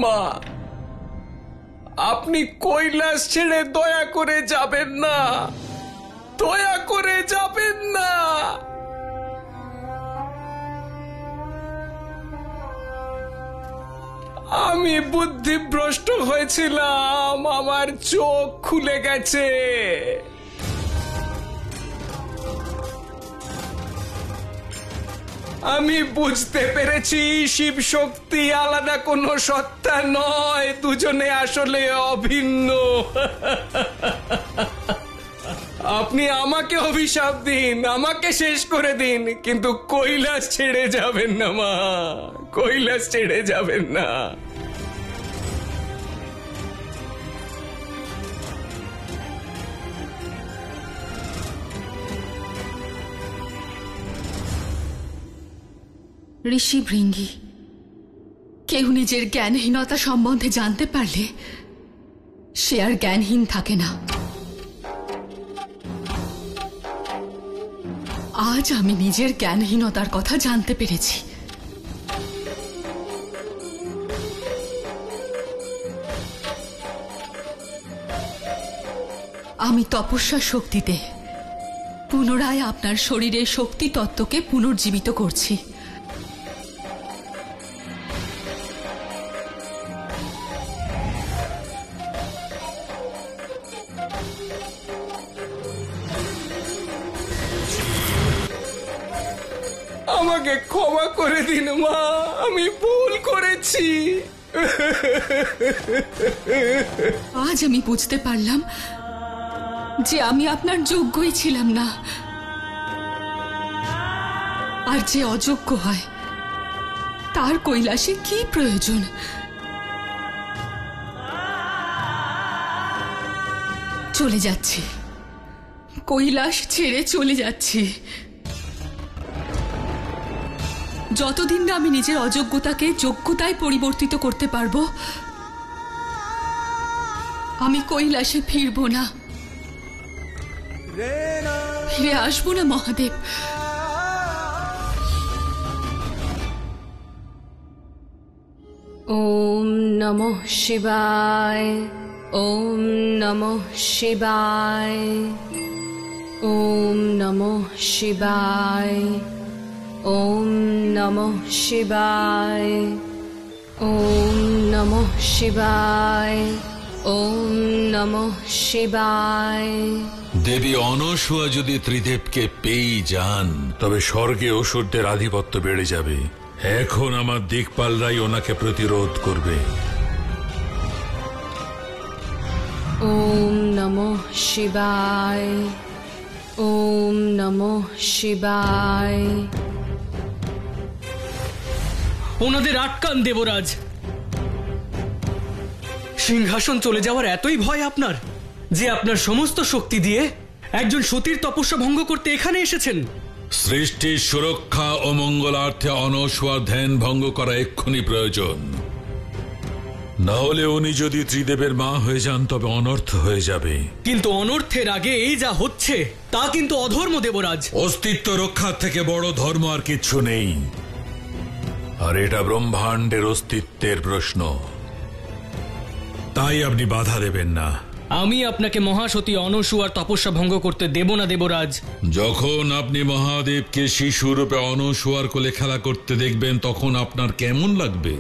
মা, আপনি কৈলাস ছেড়ে দয়া করে যাবেন না, দয়া করে যাবেন না। আমি বুদ্ধিভ্রষ্ট হয়েছিলাম, আমার চোখ খুলে গেছে। আমি বুঝতে পেরেছি শিব শক্তি আলাদা কোনো সত্তা নয়, দুজনে আসলে অভিন্ন। আপনি আমাকে অভিশাপ দিন, আমাকে শেষ করে দিন, কিন্তু কৈলাস ছেড়ে যাবেন না মা, কৈলাস ছেড়ে যাবেন না। ঋষি ভৃঙ্গি, কেউ নিজের জ্ঞানহীনতা সম্বন্ধে জানতে পারলে সে আর জ্ঞানহীন থাকে না। আজ আমি নিজের জ্ঞানহীনতার কথা জানতে পেরেছি। আমি তপস্যা শক্তিতে পুনরায় আপনার শরীরের শক্তি তত্ত্বকে পুনর্জীবিত করছি। আমাকে ক্ষমা করে দিন মা, আমি ভুল করেছি। আজ আমি বুঝতে পারলাম যে আমি আপনার যোগ্যই ছিলাম না, আর যে অযোগ্য হয় তার কৈলাসে কি প্রয়োজন। চলে যাচ্ছি, কৈলাস ছেড়ে চলে যাচ্ছি। যতদিন না আমি নিজের অযোগ্যতাকে যোগ্যতায় পরিবর্তিত করতে পারবো, আমি কৈলাসে ফিরব না, ফিরে আসবো না মহাদেব। ওম নমঃ শিবায়, ওম নমঃ শিবায়, ওম নমঃ শিবায়, ওম নমঃ শিবায়, ওম নমঃ শিবায়, ওম নমঃ শিবায়। দেবী অনসূয়া যদি ত্রিদেবকে পেয়ে যান তবে স্বর্গে অসুরদের আধিপত্য বেড়ে যাবে। এখন আমার দিকপালরাই ওনাকে প্রতিরোধ করবে। ওম নমঃ শিবায়, ওম নমঃ শিবায়। ওনাদের আটকান দেবরাজ। সিংহাসন চলে যাওয়ার এতই ভয় আপনার যে আপনার সমস্ত শক্তি দিয়ে একজন সতীর তপস্যা ভঙ্গ করতে এখানে এসেছেন। সৃষ্টির সুরক্ষা ও মঙ্গলার্থে অনসূয়ার ধ্যান ভঙ্গ করা এক্ষুনি প্রয়োজন। না হলে উনি যদি ত্রিদেবের মা হয়ে যান তবে অনর্থ হয়ে যাবে। কিন্তু অনর্থের আগে এই যা হচ্ছে তা কিন্তু অধর্ম দেবরাজ। অস্তিত্ব রক্ষার থেকে বড় ধর্ম আর কিচ্ছু নেই, আর এটা ব্রহ্মাণ্ডের অস্তিত্বের প্রশ্ন। তাই আপনি বাধা দেবেন না। আমি আপনাকে মহাসতী অনসূয়ার তপস্যা ভঙ্গ করতে দেব না দেবরাজ। যখন আপনি মহাদেবকে শিশুরূপে অনসূয়ার কোলে খেলা করতে দেখবেন তখন আপনার কেমন লাগবে?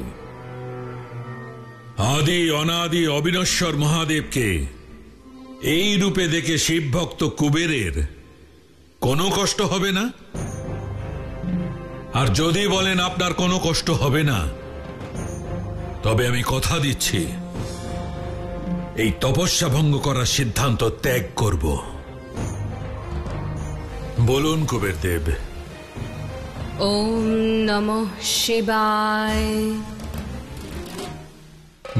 আদি অনাদি অবিনশ্বর মহাদেবকে এই রূপে দেখে শিব ভক্ত কুবেরের কোনো কষ্ট হবে না? আর যদি বলেন আপনার কোনো কষ্ট হবে না, তবে আমি কথা দিচ্ছি এই তপস্যা ভঙ্গ করার সিদ্ধান্ত ত্যাগ করব। বলুন কুবের দেব। ওম নমঃ শিবায়।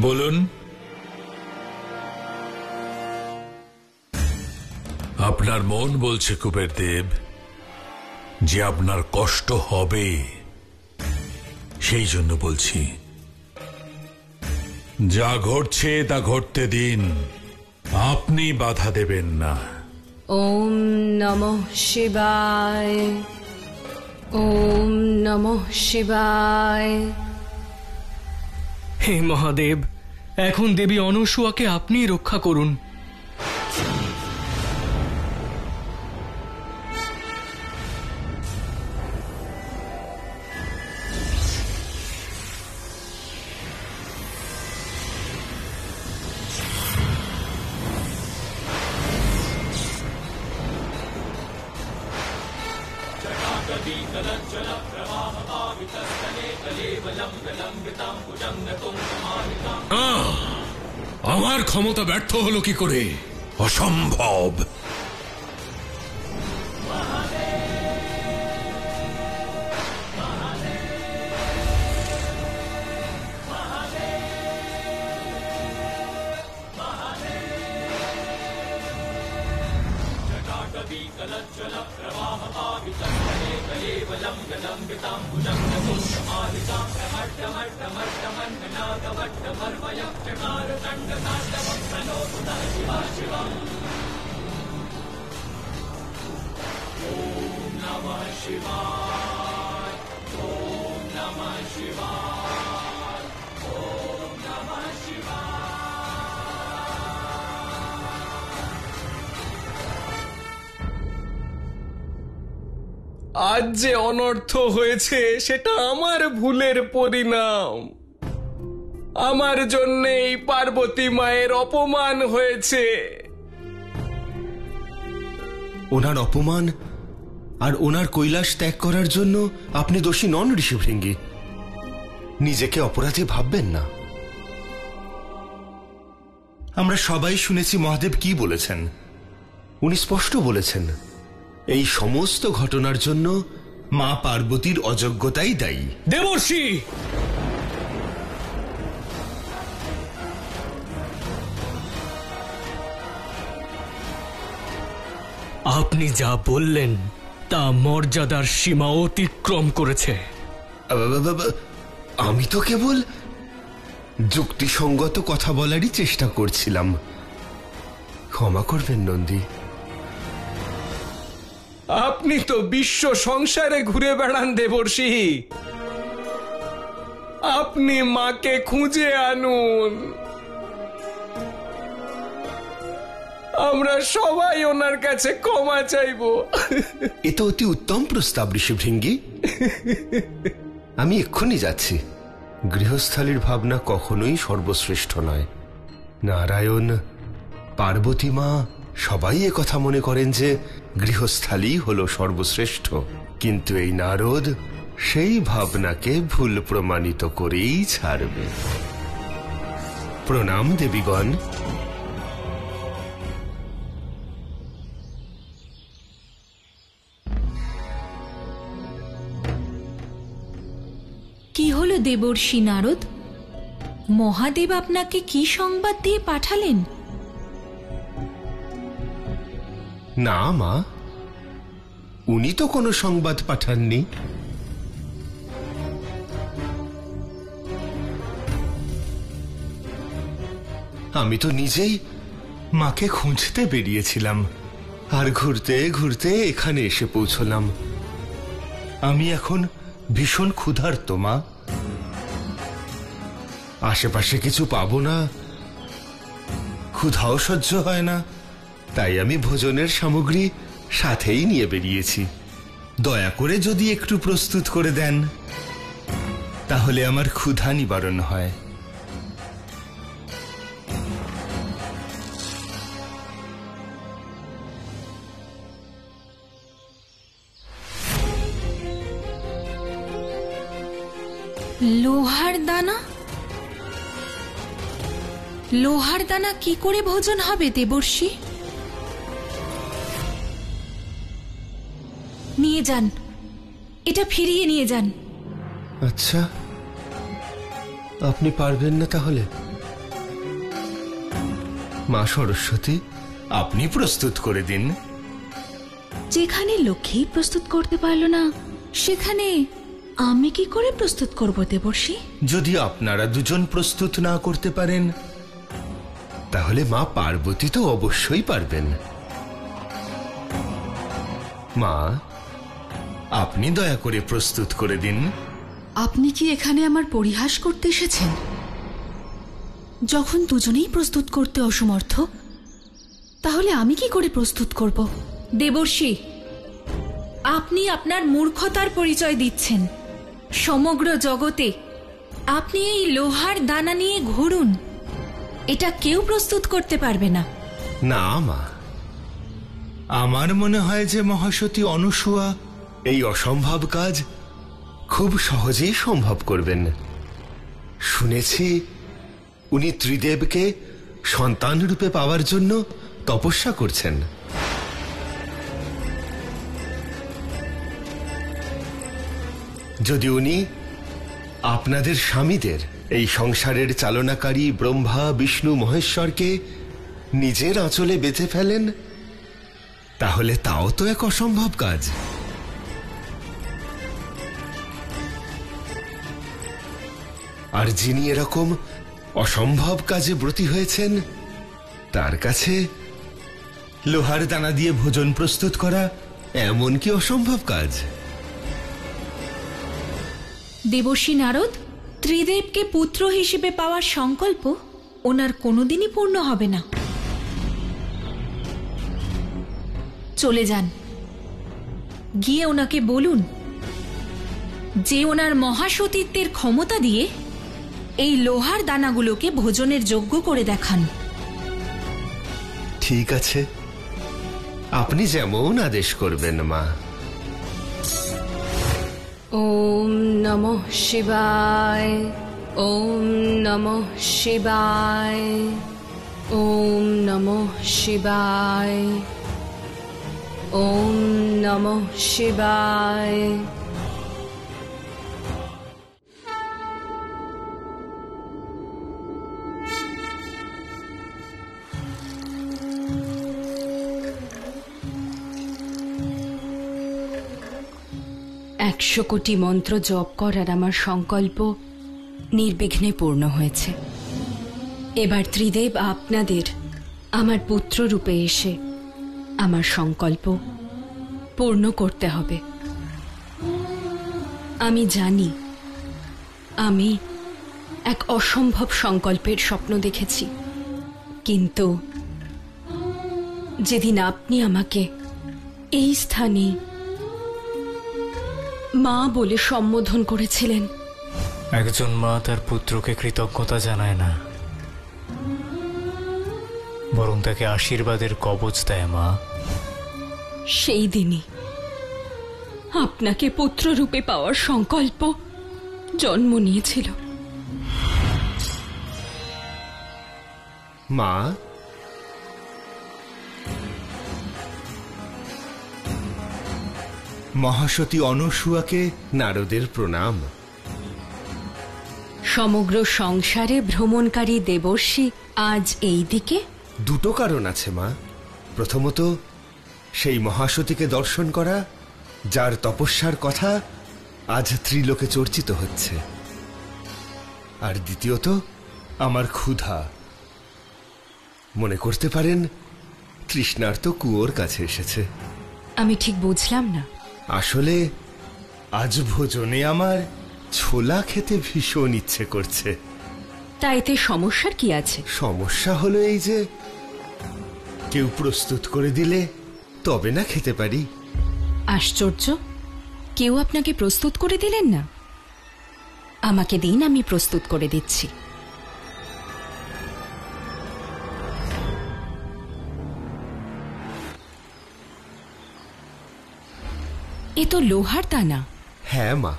বলুন। আপনার মন বলছে কুবের দেব যে আপনার কষ্ট হবে, সেই জন্য বলছি যা ঘটছে তা ঘটতে দিন, আপনি বাধা দেবেন না। ওম নমঃ শিবায়, ওম নমঃ শিবায়। হে মহাদেব, এখন দেবী অনসূয়াকে আপনিই রক্ষা করুন। আমার ক্ষমতা ব্যর্থ হলো কি করে? অসম্ভব। আজ যে অনর্থ হয়েছে সেটা আমার ভুলের পরিণাম। আমার জন্যেই পার্বতী মায়ের অপমান হয়েছে। ওনার অপমান আর ওনার কৈলাস ত্যাগ করার জন্য আপনি দোষী নন ঋষিভৃঙ্গি। নিজেকে অপরাধী ভাববেন না। আমরা সবাই শুনেছি মহাদেব কি বলেছেন। উনি স্পষ্ট বলেছেন, এই সমস্ত ঘটনার জন্য মা পার্বতীর অযোগ্যতাই দায়ী। দেবর্ষি, আপনি যা বললেন তা মর্যাদার সীমা অতিক্রম করেছে। আমি তো কেবল যুক্তিসঙ্গত কথা বলারই চেষ্টা করছিলাম। ক্ষমা করবেন নন্দী। আপনি তো বিশ্ব সংসারে ঘুরে বেড়ান দেবর্ষি। আপনি মাকে খুঁজে আনুন। আমরা সবাই ওনার কাছে ক্ষমা চাইব। এ তো অতি উত্তম প্রস্তাব ঋষিভৃঙ্গি। আমি এক্ষুনি যাচ্ছি। গৃহস্থালীর ভাবনা কখনোই সর্বশ্রেষ্ঠ নয়। নারায়ণ, পার্বতী মা সবাই এ কথা মনে করেন যে গৃহস্থালী হলো সর্বশ্রেষ্ঠ, কিন্তু এই নারদ সেই ভাবনাকে ভুল প্রমাণিত করেই ছাড়বে। প্রণাম দেবীগণ। কি হলো দেবর্ষি নারদ? মহাদেব আপনাকে কি সংবাদ দিয়ে পাঠালেন? না মা, উনি তো কোনো সংবাদ পাঠাননি। আমি তো নিজেই মাকে খুঁজতে বেরিয়েছিলাম, আর ঘুরতে ঘুরতে এখানে এসে পৌঁছলাম। আমি এখন ভীষণ ক্ষুধার্ত মা। আশেপাশে কিছু পাবো না, ক্ষুধাও সহ্য হয় না, তাই আমি ভোজনের সামগ্রী সাথেই নিয়ে বেরিয়েছি। দয়া করে যদি একটু প্রস্তুত করে দেন তাহলে আমার ক্ষুধা নিবারণ হয়। লোহার দানা? লোহার দানা কি করে ভোজন হবে দেবর্ষি? নিয়ে যান, এটা ফিরিয়ে নিয়ে যান। আচ্ছা, আপনি পারবেন না তাহলে? মা সরস্বতী, আপনি প্রস্তুত করে দিন। যেখানে লক্ষ্মী প্রস্তুত করতে পারল না সেখানে আমি কি করে প্রস্তুত করব দেবর্ষি? যদি আপনারা দুজন প্রস্তুত না করতে পারেন তাহলে মা পার্বতী তো অবশ্যই পারবেন। মা, আপনি দয়া করে প্রস্তুত করে দিন। আপনি কি এখানে আমার পরিহাস করতে এসেছেন? যখন দুজনেই প্রস্তুত করতে অসমর্থ, তাহলে আমি কি করে প্রস্তুত করব? দেবর্ষি, আপনি আপনার মূর্খতার পরিচয় দিচ্ছেন। সমগ্র জগতে আপনি এই লোহার দানা নিয়ে ঘুরুন, এটা কেউ প্রস্তুত করতে পারবে না। না মা, আমার মনে হয় যে মহাসতী অনুসূয়া এই অসম্ভব কাজ খুব সহজেই সম্ভব করবেন। শুনেছি উনি ত্রিদেবকে সন্তান রূপে পাওয়ার জন্য তপস্যা করছেন। যদি উনি আপনাদের স্বামীদের, এই সংসারের চালনাকারী ব্রহ্মা বিষ্ণু মহেশ্বরকে নিজের আঁচলে বেঁধে ফেলেন, তাহলে তাও তো এক অসম্ভব কাজ। আর যিনি এরকম অসম্ভব কাজে ব্রতী হয়েছেন, তার কাছে লোহার দানা দিয়ে ভোজন প্রস্তুত করা এমন কি অসম্ভব কাজ? দেবর্ষি নারদ, ত্রিদেবকে পুত্র হিসেবে পাওয়ার সংকল্প ওনার কোনোদিনই পূর্ণ হবে না। চলে যান, গিয়ে ওনাকে বলুন যে ওনার মহাসতীত্বের ক্ষমতা দিয়ে এই লোহার দানাগুলোকে ভোজনের যোগ্য করে দেখান। ঠিক আছে, আপনি যেমন আদেশ করবেন মা। ওম নমঃ শিবায়, ওম নমঃ শিবায়, ওম নমঃ শিবায়, ওম নমঃ শিবায়। একশো কোটি মন্ত্র জপ করার আমার সংকল্প নির্বিঘ্নে পূর্ণ হয়েছে। এবার ত্রিদেব আপনাদের আমার পুত্র রূপে এসে আমার সংকল্প পূর্ণ করতে হবে। আমি জানি আমি এক অসম্ভব সংকল্পের স্বপ্ন দেখেছি, কিন্তু যেদিন আপনি আমাকে এই স্থানে মা বলে সম্বোধন করেছিলেন, একজন মা তার পুত্রকে কৃতজ্ঞতা জানায় না, বরং তাকে আশীর্বাদের কবচ দেয় মা। সেই দিনই আপনাকে পুত্ররূপে পাওয়ার সংকল্প জন্ম নিয়েছিল। মা, মহাসতী অনুসূয়াকে নারদের প্রণাম। সমগ্র সংসারে ভ্রমণকারী দেবর্ষি আজ এই দিকে? দুটো কারণ আছে মা। প্রথমত, সেই মহাসতীকে দর্শন করা, যার তপস্যার কথা আজ ত্রিলোকে চর্চিত হচ্ছে। আর দ্বিতীয়ত, আমার ক্ষুধা। মনে করতে পারেন তৃষ্ণার্ত কুয়োর কাছে এসেছে। আমি ঠিক বুঝলাম না। আসলে আজ ভোজনে আমার ছোলা খেতে ভীষণ ইচ্ছে করছে। তা এতে সমস্যার কি আছে? সমস্যা হলো এই যে, কেউ প্রস্তুত করে দিলে তবে না খেতে পারি। আশ্চর্য, কেউ আপনাকে প্রস্তুত করে দিলেন না? আমাকে দিন, আমি প্রস্তুত করে দিচ্ছি। এ তো লোহার দানা। হ্যাঁ মা,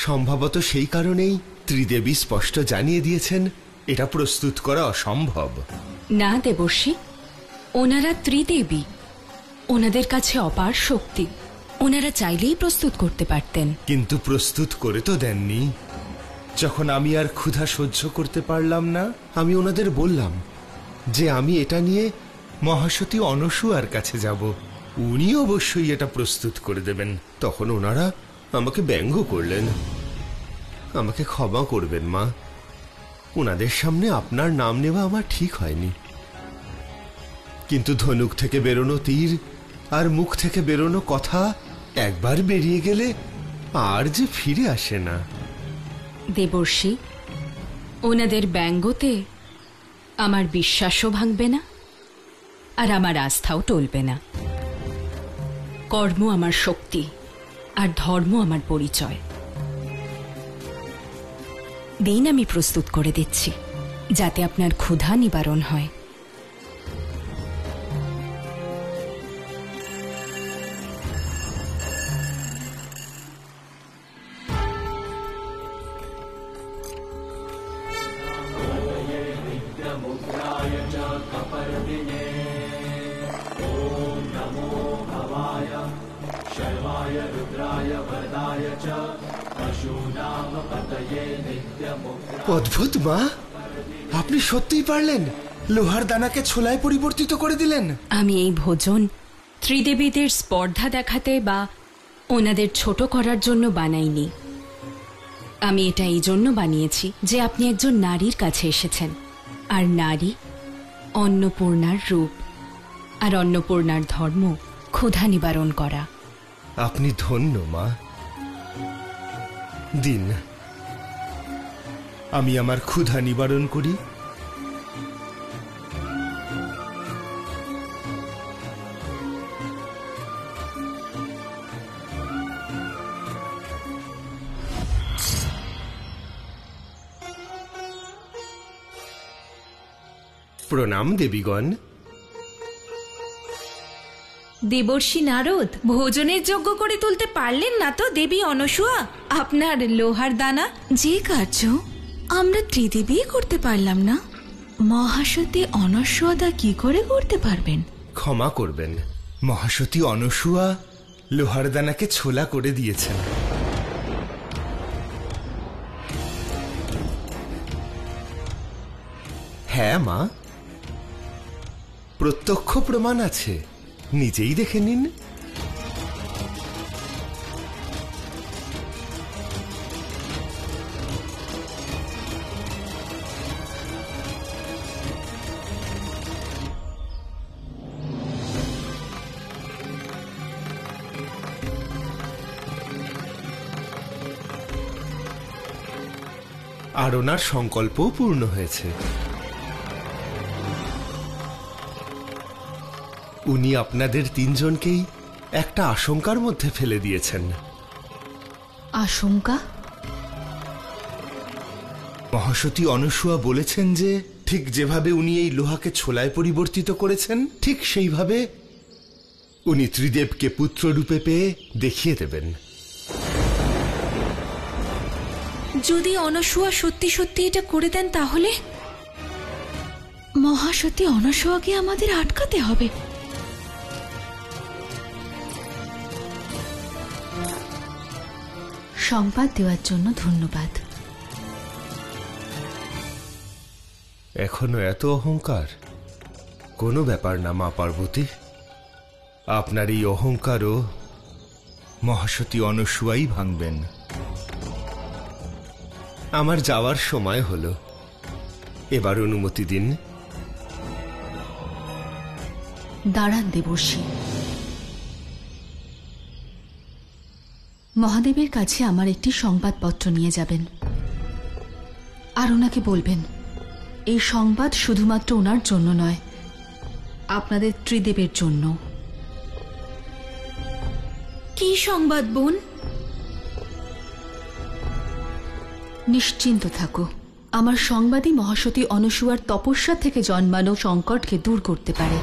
সম্ভবত সেই কারণেই ত্রিদেবী স্পষ্ট জানিয়ে দিয়েছেন এটা প্রস্তুত করা অসম্ভব। না দেবর্ষি, ওনারা ত্রিদেবী, ওনাদের কাছে অপার শক্তি, ওনারা চাইলেই প্রস্তুত করতে পারতেন। কিন্তু প্রস্তুত করে তো দেননি। যখন আমি আর ক্ষুধা সহ্য করতে পারলাম না, আমি ওনাদের বললাম যে আমি এটা নিয়ে মহাসতী অনুসূয়ার কাছে যাব, উনি অবশ্যই এটা প্রস্তুত করে দেবেন। তখন ওনারা আমাকে ব্যঙ্গ করলেন। আমাকে ক্ষমা করবেন মা, ওনাদের সামনে আপনার নাম নেওয়া আমার ঠিক হয়নি। কিন্তু ধনুক থেকে বেরোনো তীর আর মুখ থেকে বেরোনো কথা একবার বেরিয়ে গেলে আর যে ফিরে আসে না। দেবর্ষি, ওনাদের ব্যঙ্গতে আমার বিশ্বাসও ভাঙবে না, আর আমার আস্থাও টলবে না। কর্ম আমার শক্তি, আর ধর্ম আমার পরিচয়। দিন আমি প্রস্তুত করে দিচ্ছি, যাতে আপনার ক্ষুধা নিবারণ হয়। অদ্ভুত মা, আপনি সত্যিই পারলেন, লোহার দানাকে ছোলায় পরিবর্তিত করে দিলেন। আমি এই ভোজন ত্রিদেবীদের স্পর্ধা দেখাতে বা ওনাদের ছোট করার জন্য বানাইনি। আমি এটা এই জন্য বানিয়েছি যে আপনি একজন নারীর কাছে এসেছেন, আর নারী অন্নপূর্ণার রূপ, আর অন্নপূর্ণার ধর্ম ক্ষুধা নিবারণ করা। আপনি ধন্য মা। দিন, আমি আমার ক্ষুধা নিবারণ করি। প্রণাম দেবীগণ। দেবর্ষি নারদ, ভোজনের যোগ্য করে তুলতে পারলেন না তো দেবী অনসূয়া আপনার লোহার দানা? যে কার্য আমরা ত্রিদেবী করতে পারলাম না, মহাসতী অনস্বদা কি করে করতে পারবেন? ক্ষমা করবেন, মহাসতী অনসূয়া লোহার দানাকে ছোলা করে দিয়েছেন। হ্যাঁ মা, প্রত্যক্ষ প্রমাণ আছে, নিজেই দেখে নিন। আর ওনার সংকল্পও পূর্ণ হয়েছে। উনি আপনাদের তিনজনকেই একটা আশঙ্কার মধ্যে ফেলে দিয়েছেন। আশঙ্কা? মহাসতী অনসূয়া বলেছেন যে ঠিক যেভাবে উনি এই লোহাকে ছোলায় পরিবর্তিত করেছেন, ঠিক সেইভাবে উনি ত্রিদেবকে পুত্ররূপে পেয়ে দেখিয়ে দেবেন। যদি অনসূয়া সত্যি সত্যি এটা করে দেন তাহলে? মহাসতী অনসূয়াকে আমাদের আটকাতে হবে। সংবাদ দেওয়ার জন্য ধন্যবাদ। এখনো এত অহংকার? কোনো ব্যাপার না মা পার্বতী, আপনার এই অহংকারও মহাসতী অনসূয়াই ভাঙবেন। আমার যাওয়ার সময় হলো, এবার অনুমতি দিন। দাঁড়ান দেবর্ষি, মহাদেবের কাছে আমার একটি সংবাদপত্র নিয়ে যাবেন, আর ওনাকে বলবেন এই সংবাদ শুধুমাত্র ওনার জন্য নয়, আপনাদের ত্রিদেবের জন্য। কি সংবাদ বোন? নিশ্চিন্ত থাকো, আমার সংবাদই মহাসতী অনসূয়ার তপস্যা থেকে জন্মানো সংকটকে দূর করতে পারে।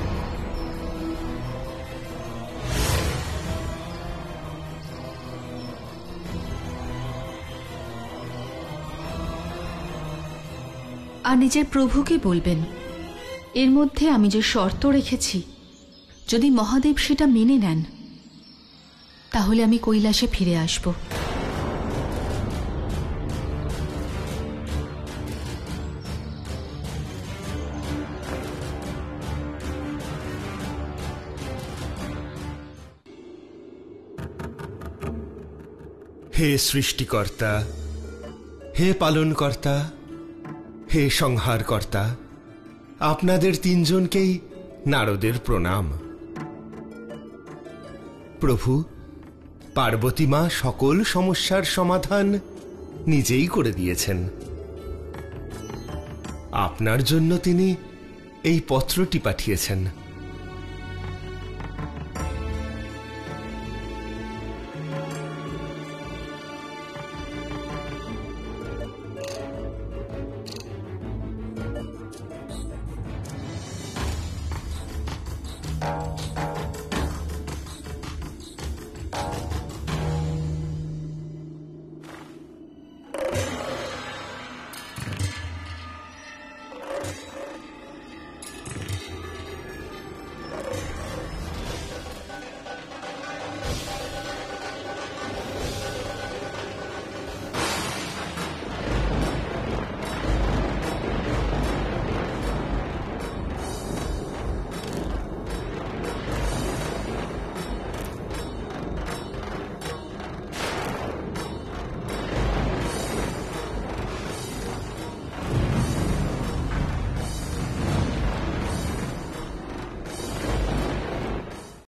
আর নিজের প্রভুকে বলবেন এর মধ্যে আমি যে শর্ত রেখেছি, যদি মহাদেব সেটা মেনে নেন তাহলে আমি কৈলাসে ফিরে আসব। হে সৃষ্টিকর্তা, হে পালনকর্তা, হে সংহারকর্তা, আপনাদের তিনজনকেই নারদের প্রণাম। প্রভু, পার্বতী মা সকল সমস্যার সমাধান নিজেই করে দিয়েছেন। আপনার জন্য তিনি এই পত্রটি পাঠিয়েছেন।